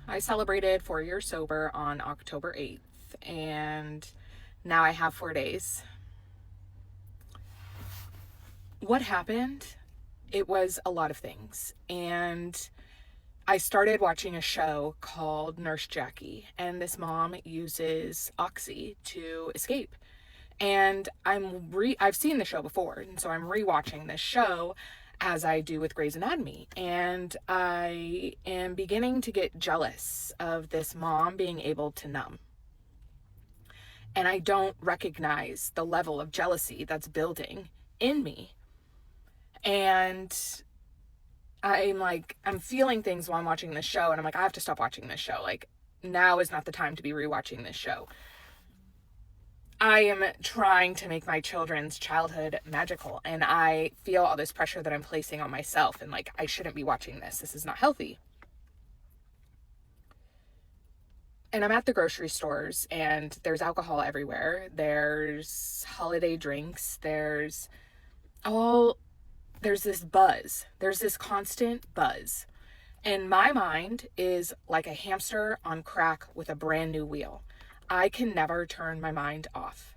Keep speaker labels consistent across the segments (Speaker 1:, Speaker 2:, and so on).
Speaker 1: I celebrated 4 years sober on October 8th, and now I have 4 days. What happened? It was a lot of things. And I started watching a show called Nurse Jackie, and this mom uses Oxy to escape. And I've seen the show before, and so I'm rewatching this show as I do with Grey's Anatomy. And I am beginning to get jealous of this mom being able to numb. And I don't recognize the level of jealousy that's building in me. And I'm feeling things while I'm watching this show, and I'm like, I have to stop watching this show. Like, now is not the time to be rewatching this show. I am trying to make my children's childhood magical, and I feel all this pressure that I'm placing on myself, and like, I shouldn't be watching this. This is not healthy. And I'm at the grocery stores, and there's alcohol everywhere. There's holiday drinks. There's this buzz. There's this constant buzz. And my mind is like a hamster on crack with a brand new wheel. I can never turn my mind off.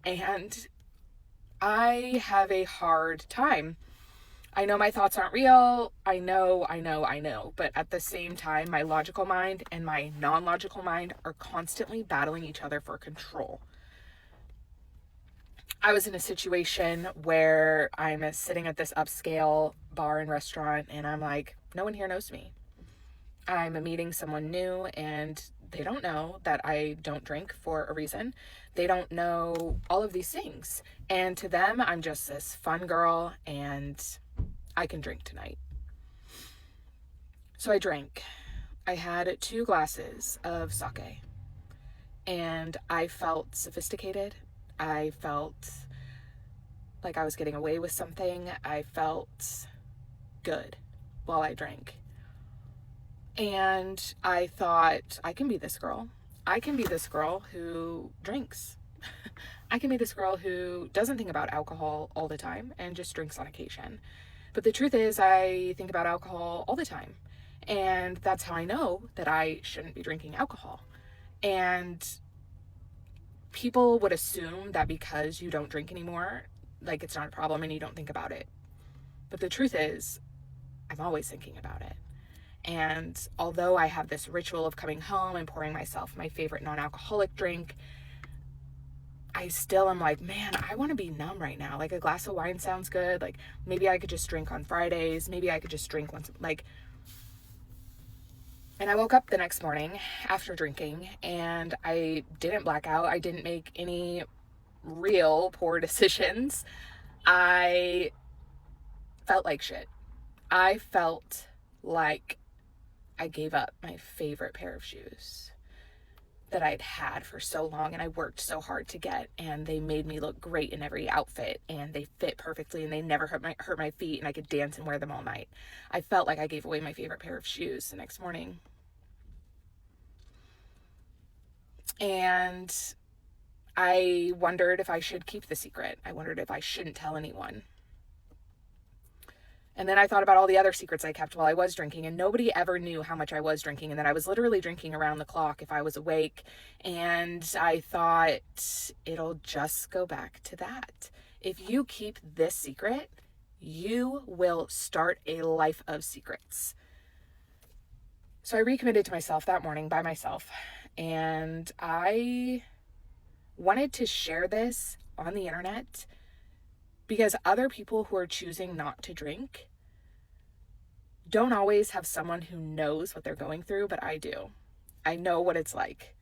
Speaker 1: And I have a hard time. I know my thoughts aren't real. I know. But at the same time, my logical mind and my non-logical mind are constantly battling each other for control. I was in a situation where I'm sitting at this upscale bar and restaurant, and I'm like, no one here knows me. I'm meeting someone new, and they don't know that I don't drink for a reason. They don't know all of these things. And to them, I'm just this fun girl, and I can drink tonight. So I drank. I had 2 glasses of sake, and I felt sophisticated. I felt like I was getting away with something. I felt good while I drank. And I thought, I can be this girl. I can be this girl who drinks. I can be this girl who doesn't think about alcohol all the time and just drinks on occasion. But the truth is, I think about alcohol all the time. And that's how I know that I shouldn't be drinking alcohol. And people would assume that because you don't drink anymore, like, it's not a problem and you don't think about it. But the truth is, I'm always thinking about it. And although I have this ritual of coming home and pouring myself my favorite non-alcoholic drink, I still am like, man, I want to be numb right now. Like, a glass of wine sounds good. Like, maybe I could just drink on Fridays. Maybe I could just drink once, like. And I woke up the next morning after drinking, and I didn't black out. I didn't make any real poor decisions. I felt like shit. I felt like I gave up my favorite pair of shoes that I'd had for so long, and I worked so hard to get, and they made me look great in every outfit, and they fit perfectly, and they never hurt my feet, and I could dance and wear them all night. I felt like I gave away my favorite pair of shoes the next morning. And I wondered if I should keep the secret. I wondered if I shouldn't tell anyone. And then I thought about all the other secrets I kept while I was drinking, and nobody ever knew how much I was drinking, and that I was literally drinking around the clock if I was awake. And I thought, it'll just go back to that. If you keep this secret, you will start a life of secrets. So I recommitted to myself that morning by myself, and I wanted to share this on the internet because other people who are choosing not to drink don't always have someone who knows what they're going through, but I do. I know what it's like.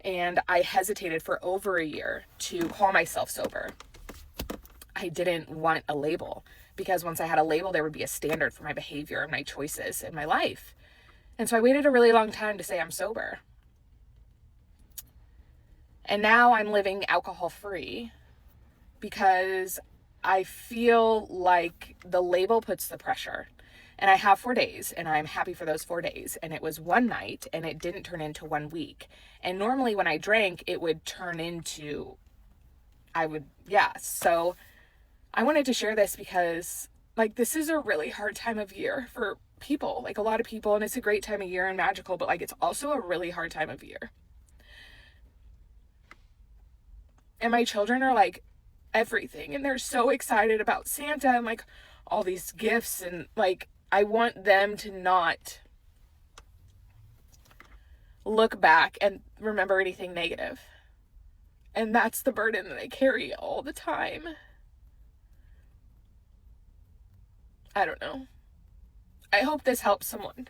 Speaker 1: And I hesitated for over a year to call myself sober. I didn't want a label, because once I had a label, there would be a standard for my behavior and my choices in my life. And so I waited a really long time to say I'm sober. And now I'm living alcohol-free because I feel like the label puts the pressure. And I have 4 days, and I'm happy for those 4 days. And it was one night, and it didn't turn into 1 week. And normally when I drank, it would turn into, So I wanted to share this because, like, this is a really hard time of year for people, like a lot of people, and it's a great time of year and magical, but like it's also a really hard time of year. And my children are like everything, and they're so excited about Santa and like all these gifts, and like I want them to not look back and remember anything negative. And that's the burden that I carry all the time. I don't know. I hope this helps someone.